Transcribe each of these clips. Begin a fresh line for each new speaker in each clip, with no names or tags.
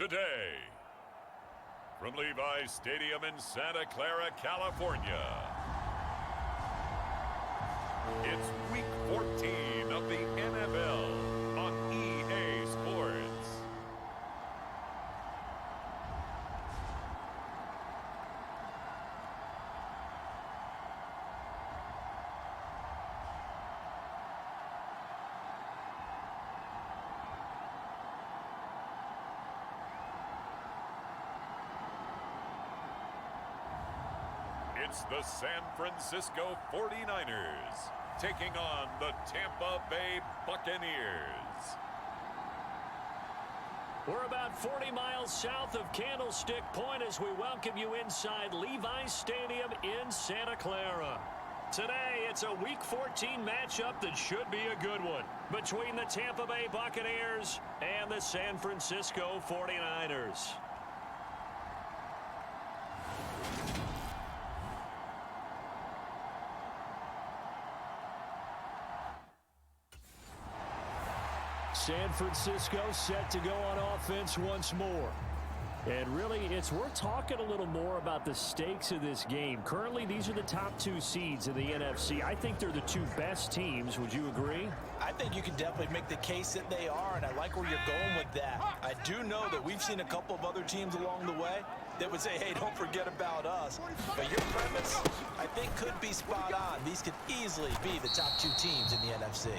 today. From Levi's Stadium in Santa Clara, California, it's Week 14 of the NFL on EA Sports. It's the San Francisco 49ers taking on the Tampa Bay Buccaneers.
We're about 40 miles south of Candlestick Point as we welcome you inside Levi's Stadium in Santa Clara. Today, it's a Week 14 matchup that should be a good one between the Tampa Bay Buccaneers and the San Francisco 49ers. San Francisco set to go on offense once more. And really, it's worth talking a little more about the stakes of this game. Currently, these are the top two seeds in the NFC. I think they're the two best teams. Would you agree?
I think you can definitely make the case that they are, and I like where you're going with that. I do know that we've seen a couple of other teams along the way that would say, hey, don't forget about us. But your premise, I think, could be spot on. These could easily be the top two teams in the NFC.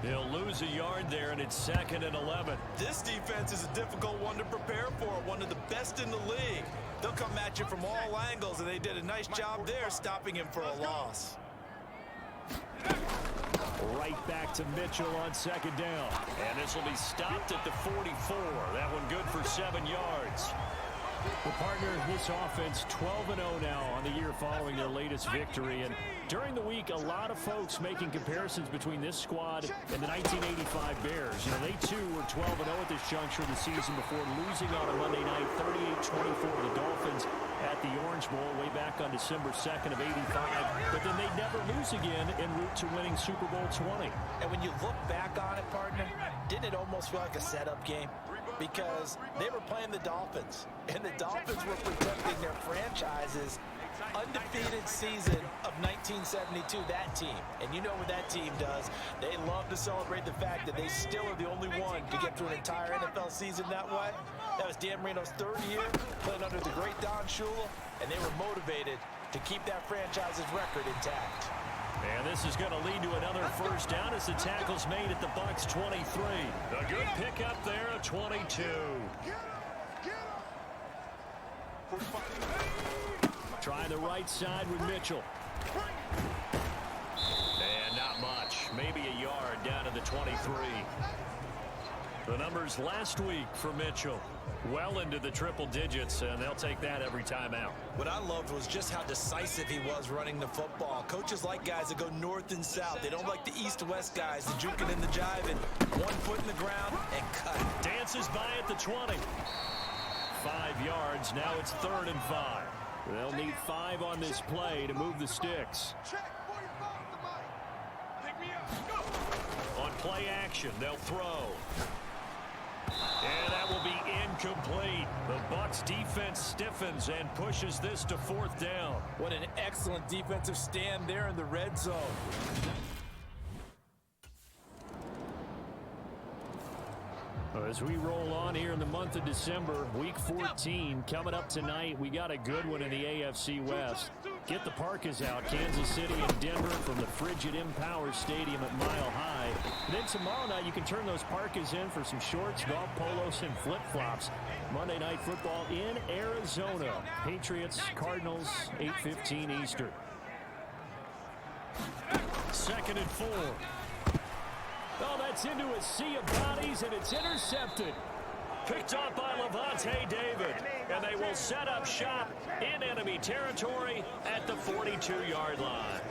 He'll lose a yard there, and it's 2nd and 11.
This defense is a difficult one to prepare for, one of the best in the league. They'll come at you from all angles, and they did a nice job there stopping him for a loss.
Right back to Mitchell on 2nd down. And this will be stopped at the 44. That one good for 7 yards. Well, partner, this offense 12-0 now on the year following their latest victory. And during the week, a lot of folks making comparisons between this squad and the 1985 Bears. You know, they too were 12-0 at this juncture of the season before losing on a Monday night 38-24 to the Dolphins at the Orange Bowl way back on December 2nd of 85. But then they'd never lose again en route to winning Super Bowl 20.
And when you look back on it, partner, didn't it almost feel like a setup game? Because they were playing the Dolphins, and the Dolphins were protecting their franchise's undefeated season of 1972, that team. And you know what that team does. They love to celebrate the fact that they still are the only one to get through an entire NFL season that way. That was Dan Marino's 3rd year, playing under the great Don Shula, and they were motivated to keep that franchise's record intact.
And this is going to lead to another first down as the tackle's made at the Bucs 23. A good pickup there at 22. Trying the right side with Mitchell. And not much. Maybe a yard down to the 23. The numbers last week for Mitchell. Well into the triple digits, and they'll take that every time out.
What I loved was just how decisive he was running the football. Coaches like guys that go north and south. They don't like the east-west guys, the juking and the jiving. 1 foot in the ground and cut.
Dances by at the 20. 5 yards. Now it's 3rd and 5. They'll need 5 on this play to move the sticks. On play action, they'll throw. And that will be incomplete. The Bucs defense stiffens and pushes this to 4th down.
What an excellent defensive stand there in the red zone.
As we roll on here in the month of December, Week 14 coming up tonight. We got a good one in the AFC West. Get the parkas out. Kansas City and Denver from the frigid Empower Stadium at Mile High. And then tomorrow night you can turn those parkas in for some shorts, golf polos, and flip-flops. Monday Night Football in Arizona. Patriots, Cardinals, 8:15 Eastern. 2nd and 4. Oh, that's into a sea of bodies, and it's intercepted. Picked up by Levante David. And they will set up shop in enemy territory at the 42-yard line.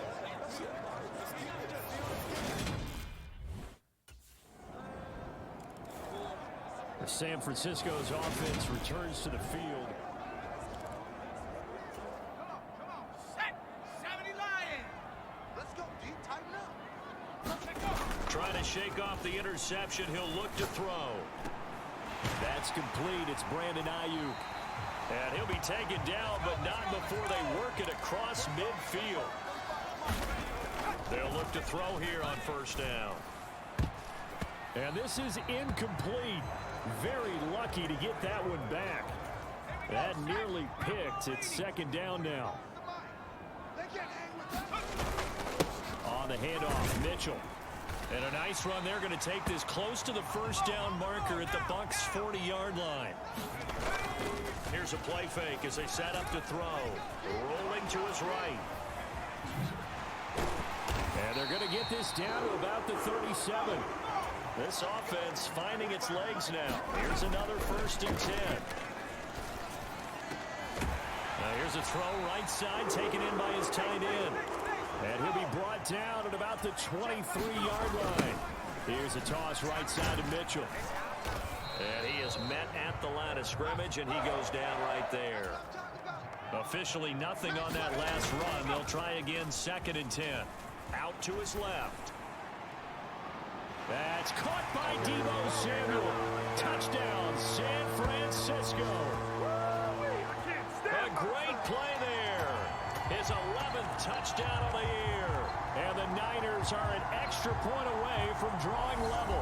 San Francisco's offense returns to the field. Trying to shake off the interception. He'll look to throw. That's That's complete. It's Brandon Ayuk. And he'll be taken down, but not before they work it across midfield. They'll look to throw here on first down. And this is incomplete. Very lucky to get that one back. That nearly picked. It's second down now. On the handoff, Mitchell. And a nice run. They're going to take this close to the first down marker at the Bucs' 40-yard line. Here's a play fake as they set up to throw. Rolling to his right. And they're going to get this down to about the 37. This offense finding its legs now. Here's another 1st and 10. Now here's a throw right side taken in by his tight end. And he'll be brought down at about the 23-yard line. Here's a toss right side to Mitchell. And he is met at the line of scrimmage, and he goes down right there. Officially nothing on that last run. They'll try again 2nd and 10. Out to his left. That's caught by Deebo Samuel. Touchdown, San Francisco. A great play there. His 11th touchdown of the year. And the Niners are an extra point away from drawing level.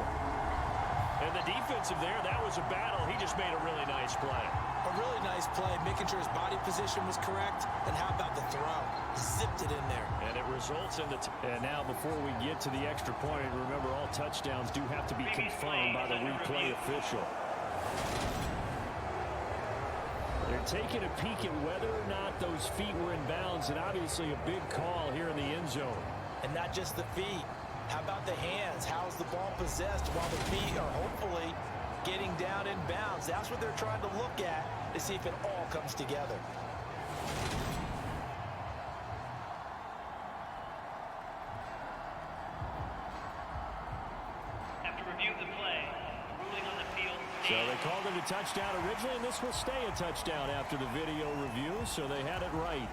And the defensive there, that was a battle. He just made a really nice play.
A really nice play, making sure his body position was correct. And how about the throw? Zipped it in there.
And it results in the... And now before we get to the extra point, remember all touchdowns do have to be confirmed by the replay official. They're taking a peek at whether or not those feet were in bounds, and obviously a big call here in the end zone.
And not just the feet. How about the hands? How's the ball possessed while the feet are hopefully getting down in bounds? That's what they're trying to look at to see if it all comes together.
After review of the play, ruling on the field.
So they called it a touchdown originally, and this will stay a touchdown after the video review, so they had it right.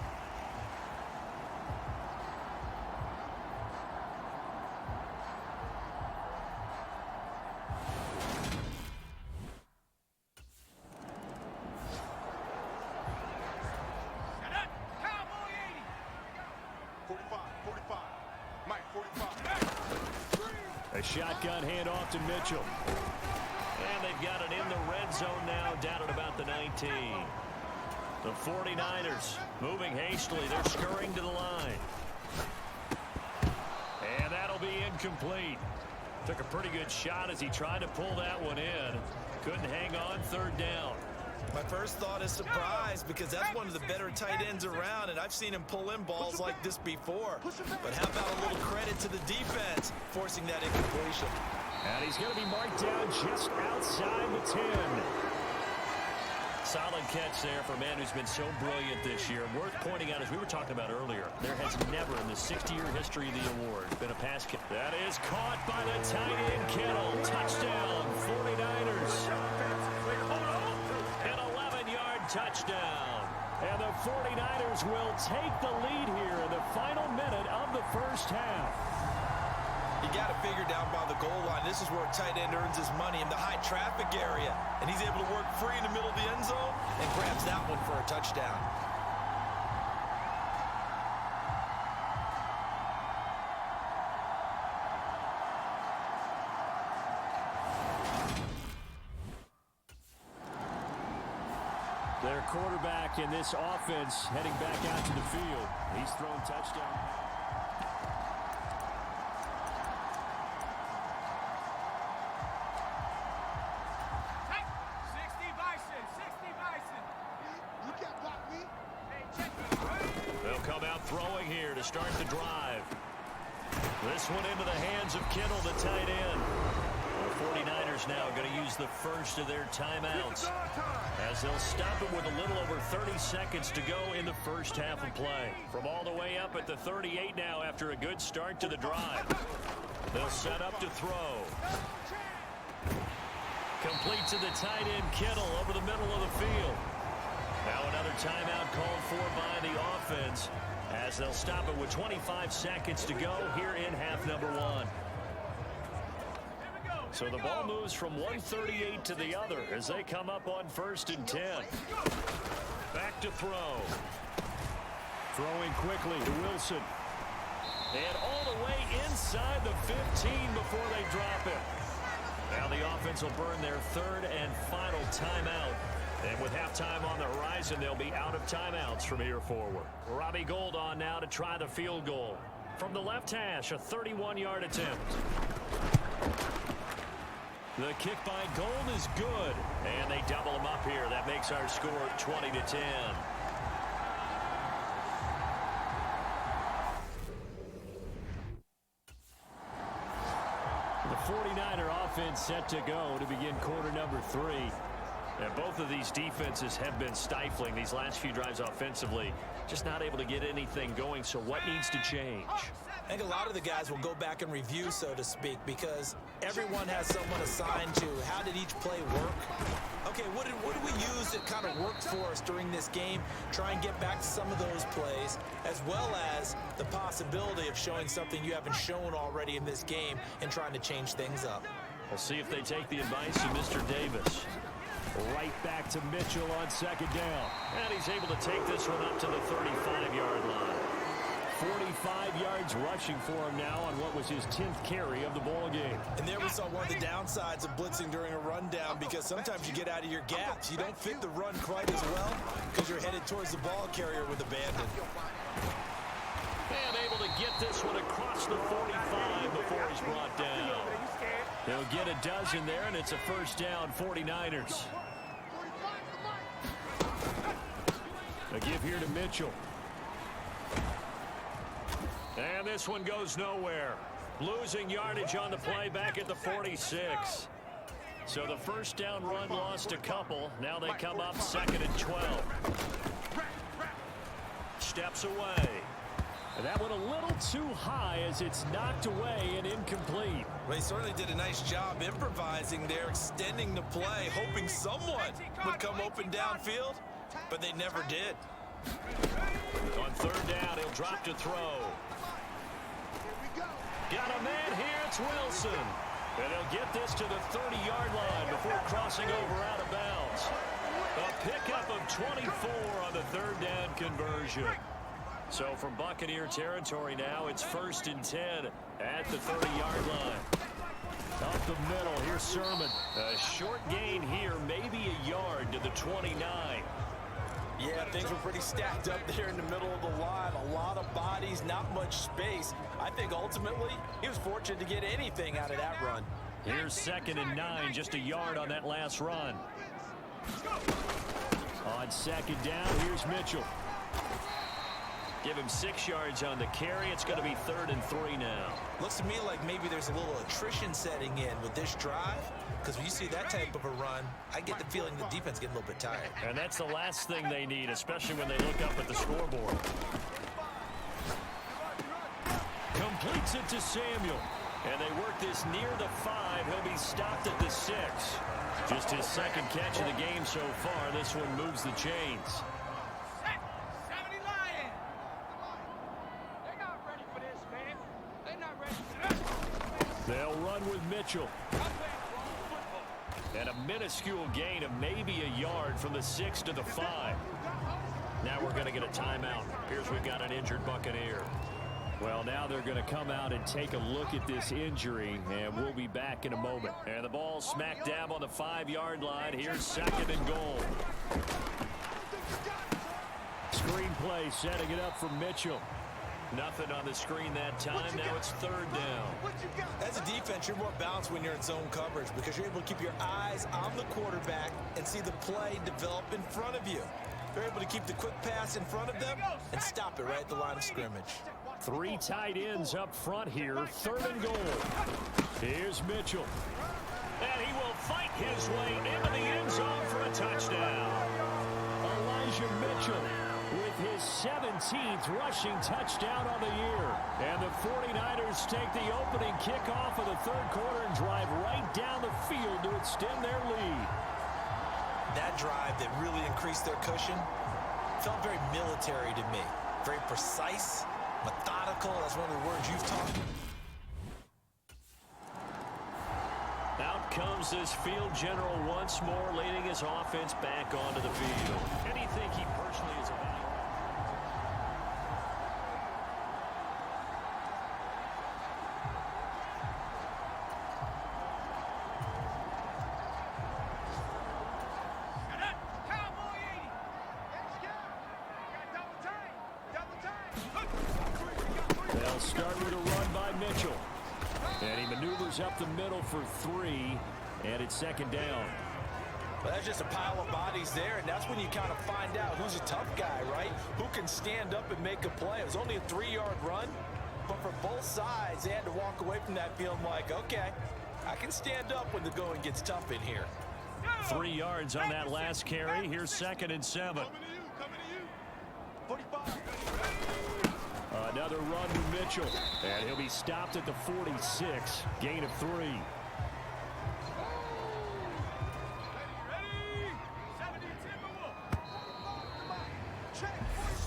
Shotgun handoff to Mitchell. And they've got it in the red zone now, down at about the 19. The 49ers moving hastily. They're scurrying to the line. And that'll be incomplete. Took a pretty good shot as he tried to pull that one in. Couldn't hang on, 3rd down.
My first thought is surprise, because that's one of the better tight ends around, and I've seen him pull in balls like this before. But how about a little credit to the defense forcing that incompletion?
And he's going to be marked down just outside the 10. Solid catch there for a man who's been so brilliant this year. Worth pointing out, as we were talking about earlier, there has never in the 60-year history of the award been a pass kick. That is caught by the tight end, Kittle. Touchdown, 49ers. An 11-yard touchdown. And the 49ers will take the lead here in the final minute of the first half.
You got to figure down by the goal line. This is where a tight end earns his money, in the high traffic area. And he's able to work free in the middle of the end zone and grabs that one for a touchdown.
Their quarterback in this offense heading back out to the field. He's thrown touchdown. They'll come out throwing here to start the drive. This one into the hands of Kittle, the tight end. The 49ers now going to use the first of their timeouts, as they'll stop it with a little over 30 seconds to go in the first half of play. From all the way up at the 38 now after a good start to the drive. They'll set up to throw. Complete to the tight end, Kittle, over the middle of the field. Now another timeout called for by the offense, as they'll stop it with 25 seconds to go here in half number 1. So the ball moves from 138 to the other as they come up on 1st and 10. Back to throw. Throwing quickly to Wilson. And all the way inside the 15 before they drop it. Now the offense will burn their 3rd and final timeout. And with halftime on the horizon, they'll be out of timeouts from here forward. Robbie Gould on now to try the field goal. From the left hash, a 31-yard attempt. The kick by Gould is good. And they double him up here. That makes our score 20-10. The 49er offense set to go to begin quarter number 3. And both of these defenses have been stifling these last few drives offensively. Just not able to get anything going, so what needs to change?
I think a lot of the guys will go back and review, so to speak, because everyone has someone assigned to how did each play work. Okay, what did we use that kind of worked for us during this game? Try and get back to some of those plays, as well as the possibility of showing something you haven't shown already in this game and trying to change things up.
We'll see if they take the advice of Mr. Davis. Right back to Mitchell on 2nd down. And he's able to take this one up to the 35-yard line. 45 yards rushing for him now on what was his 10th carry of the ball game.
And there we saw one of the downsides of blitzing during a rundown, because sometimes you get out of your gaps. You don't fit the run quite as well because you're headed towards the ball carrier with abandon.
And able to get this one across the 45 before he's brought down. They'll get a dozen there, and it's a 1st down, 49ers. A give here to Mitchell. And this one goes nowhere. Losing yardage on the play back at the 46. So the 1st down run lost a couple. Now they come up 2nd and 12. Steps away. And that one a little too high as it's knocked away and incomplete.
Well, he certainly did a nice job improvising there, extending the play, hoping someone would come open downfield, but they never did.
On 3rd down, he'll drop to throw. Got a man here, it's Wilson. And he'll get this to the 30-yard line before crossing over out of bounds. A pickup of 24 on the 3rd down conversion. So from Buccaneer territory now, it's 1st and 10 at the 30-yard line. Up the middle, here's Sermon. A short gain here, maybe a yard to the 29.
Yeah, things were pretty stacked up there in the middle of the line. A lot of bodies, not much space. I think ultimately he was fortunate to get anything out of that run.
Here's 2nd and 9, just a yard on that last run. On 2nd down, here's Mitchell. Give him 6 yards on the carry. It's going to be 3rd and 3 now.
Looks to me like maybe there's a little attrition setting in with this drive, because when you see that type of a run, I get the feeling the defense getting a little bit tired.
And that's the last thing they need, especially when they look up at the scoreboard. Completes it to Samuel. And they work this near the 5. He'll be stopped at the 6. Just his 2nd catch of the game so far. This one moves the chains. They'll run with Mitchell. And a minuscule gain of maybe a yard from the 6 to the 5. Now we're going to get a timeout. Appears we've got an injured Buccaneer. Well, now they're going to come out and take a look at this injury, and we'll be back in a moment. And the ball smack dab on the 5-yard line. Here's 2nd and goal. Screenplay setting it up for Mitchell. Nothing on the screen that time. Now it's 3rd down.
As a defense, you're more balanced when you're in zone coverage because you're able to keep your eyes on the quarterback and see the play develop in front of you. They're able to keep the quick pass in front of them and stop it right at the line of scrimmage.
3 tight ends up front here. 3rd and goal. Here's Mitchell. And he will fight his way into the end zone for a touchdown. Elijah Mitchell with his 17th rushing touchdown on the year. And the 49ers take the opening kickoff of the 3rd quarter and drive right down the field to extend their lead.
That drive that really increased their cushion felt very military to me. Very precise, methodical. That's one of the words you've taught.
comes this field general once more, leading his offense back onto the field. And you think he personally is about? They'll start with a run by Mitchell. And he maneuvers up the middle for 3, and it's second down.
Well, that's just a pile of bodies there, and that's when you kind of find out who's a tough guy, right? Who can stand up and make a play. It was only a 3-yard run, but for both sides, they had to walk away from that feeling like, okay, I can stand up when the going gets tough in here.
3 yards on that last carry. Here's 2nd and 7. Another run to Mitchell, and he'll be stopped at the 46. Gain of 3.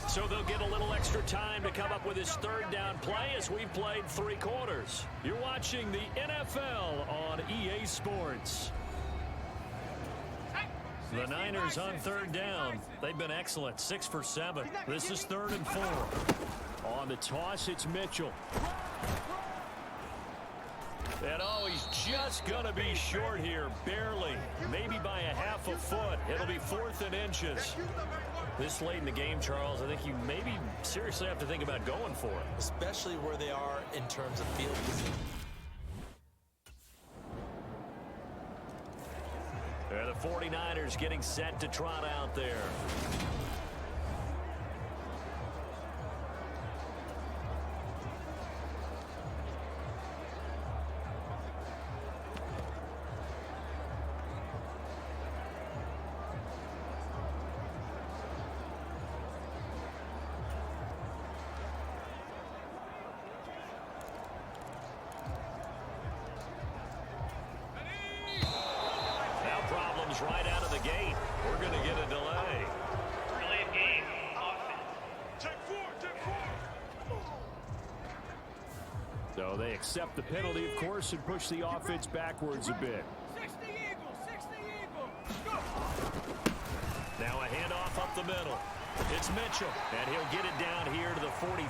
So they'll get a little extra time to come up with his 3rd down play as we've played 3 quarters. You're watching the NFL on EA Sports. The Niners on 3rd down. They've been excellent. 6 for 7. This is 3rd and 4. On the toss, it's Mitchell. And oh, he's just going to be short here, barely. Maybe by a half a foot. It'll be 4th and inches. This late in the game, Charles, I think you maybe seriously have to think about going for it.
Especially where they are in terms of field position.
The 49ers getting set to trot out there. Right out of the gate. We're going to get a delay.
Delay of game. Offense.
Check 4.
So they accept the penalty, of course, and push the offense backwards a bit.
60 Eagles, 60 Eagles. Go.
Now a handoff up the middle. It's Mitchell, and he'll get it down here to the 43.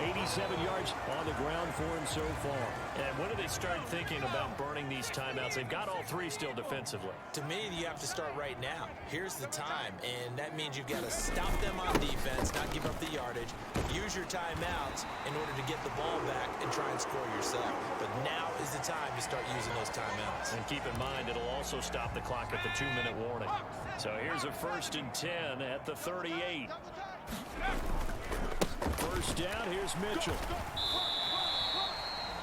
87 yards on the ground for him so far. And when do they start thinking about burning these timeouts? They've got all 3 still defensively.
To me, you have to start right now. Here's the time, and that means you've got to stop them on defense, not give up the yardage, use your timeouts in order to get the ball back and try and score yourself. But now is the time to start using those timeouts.
And keep in mind, it'll also stop the clock at the 2-minute warning. So here's a 1st and 10 at the 38. First down, here's Mitchell.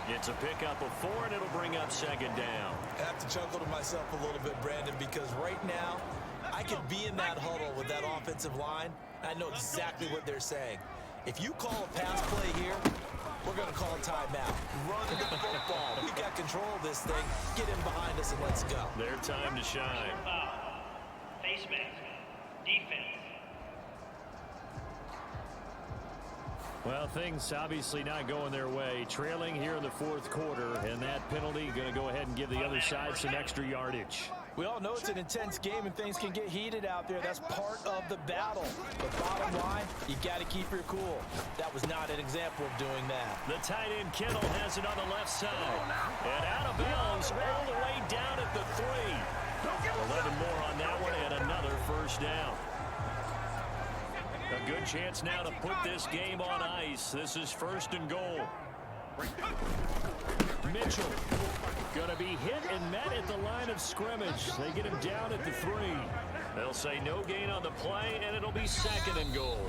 It's a pickup of 4, and it'll bring up 2nd down.
I have to chuckle to myself a little bit, Brandon, because right now I could be in that huddle with that offensive line. I know exactly what they're saying. If you call a pass play here, we're going to call a timeout. Run the football. We got control of this thing. Get in behind us and let's go.
Their time to shine.
Face mask. Defense.
Well, things obviously not going their way. Trailing here in the 4th quarter, and that penalty going to go ahead and give the other side some extra yardage.
We all know it's an intense game and things can get heated out there. That's part of the battle. But bottom line, you got to keep your cool. That was not an example of doing that.
The tight end Kittle has it on the left side. And out of bounds all the way down at the 3. 11 more on that one and another 1st down. A good chance now to put this game on ice. This is 1st and goal. Mitchell going to be hit and met at the line of scrimmage. They get him down at the 3. They'll say no gain on the play, and it'll be 2nd and goal.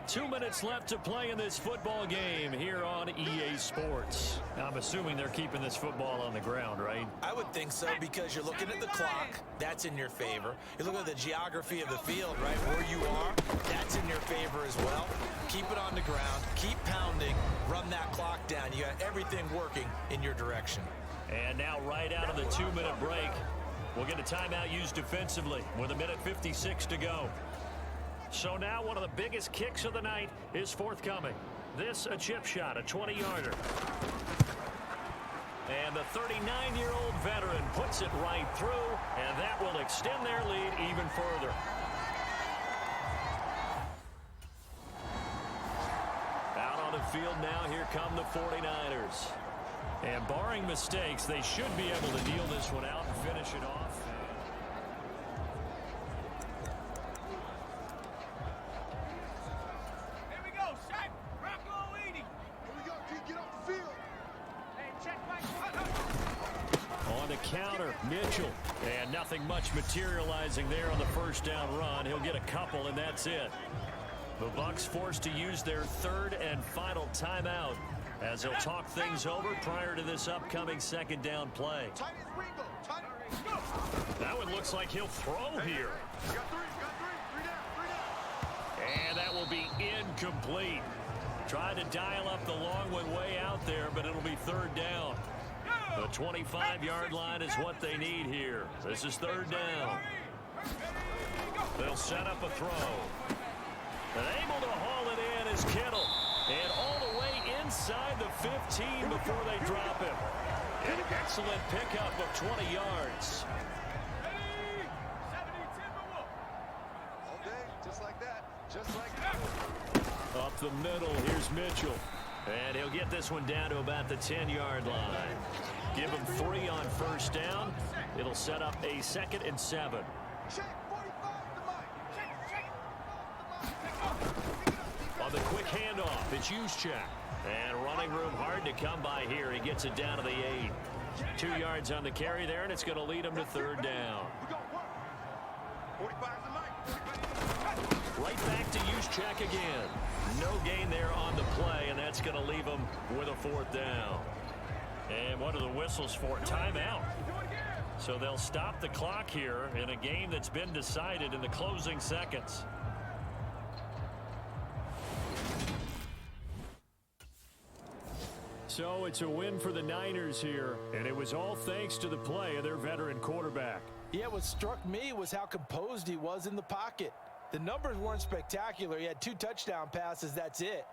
2 minutes left to play in this football game here on EA Sports. I'm assuming they're keeping this football on the ground, right?
I would think so, because you're looking at the clock. That's in your favor. You look at the geography of the field, right, where you are. That's in your favor as well. Keep it on the ground. Keep pounding. Run that clock down. You got everything working in your direction.
And now right out of the 2-minute break, we'll get a timeout used defensively with 1:56 to go. So now one of the biggest kicks of the night is forthcoming. This a chip shot, a 20-yarder. And the 39-year-old veteran puts it right through, and that will extend their lead even further. Out on the field now, here come the 49ers. And barring mistakes, they should be able to deal this one out and finish it off.
Here we go, Shaq. Rock low 80. Here we go, T. Get off the field. Hey, check back.
On the counter, Mitchell. And nothing much materializing there on the first down run. He'll get a couple, and that's it. The Bucs forced to use their third and final timeout as they'll talk things over prior to this upcoming second down play. That one looks like he'll throw here. And that will be incomplete. Tried to dial up the long one way out there, but it'll be third down. The 25-yard line is what they need here. This is third down. They'll set up a throw. And able to haul it in is Kittle. And all the way inside the 15 before they drop him. An excellent pickup of 20 yards.
All day, just like that. Just like that.
Up the middle, here's Mitchell. And he'll get this one down to about the 10-yard line. Give him 3 on first down. It'll set up a 2nd and 7. On the quick handoff, it's Juszczyk. And running room hard to come by here. He gets it down to the 8. 2 yards on the carry there, and it's going to lead him to third down. Right back to Juszczyk again. No gain there on the play, and that's going to leave him with a 4th down. And what are the whistles for? Timeout. So they'll stop the clock here in a game that's been decided in the closing seconds. So it's a win for the Niners here, and it was all thanks to the play of their veteran quarterback.
Yeah, what struck me was how composed he was in the pocket. The numbers weren't spectacular. He had 2 touchdown passes, that's it.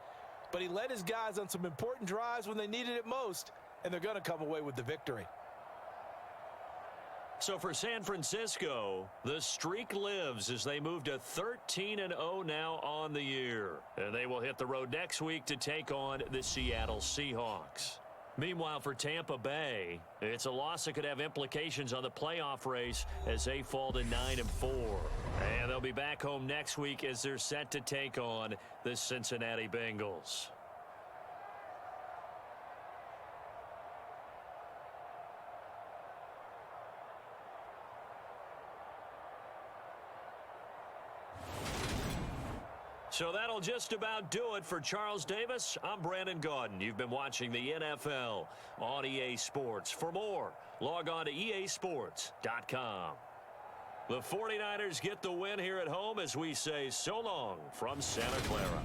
But he led his guys on some important drives when they needed it most, and they're going to come away with the victory.
So for San Francisco, the streak lives as they move to 13-0 now on the year. And they will hit the road next week to take on the Seattle Seahawks. Meanwhile, for Tampa Bay, it's a loss that could have implications on the playoff race as they fall to 9-4. And they'll be back home next week as they're set to take on the Cincinnati Bengals. So that'll just about do it for Charles Davis. I'm Brandon Gaudin. You've been watching the NFL on EA Sports. For more, log on to easports.com. The 49ers get the win here at home as we say so long from Santa Clara.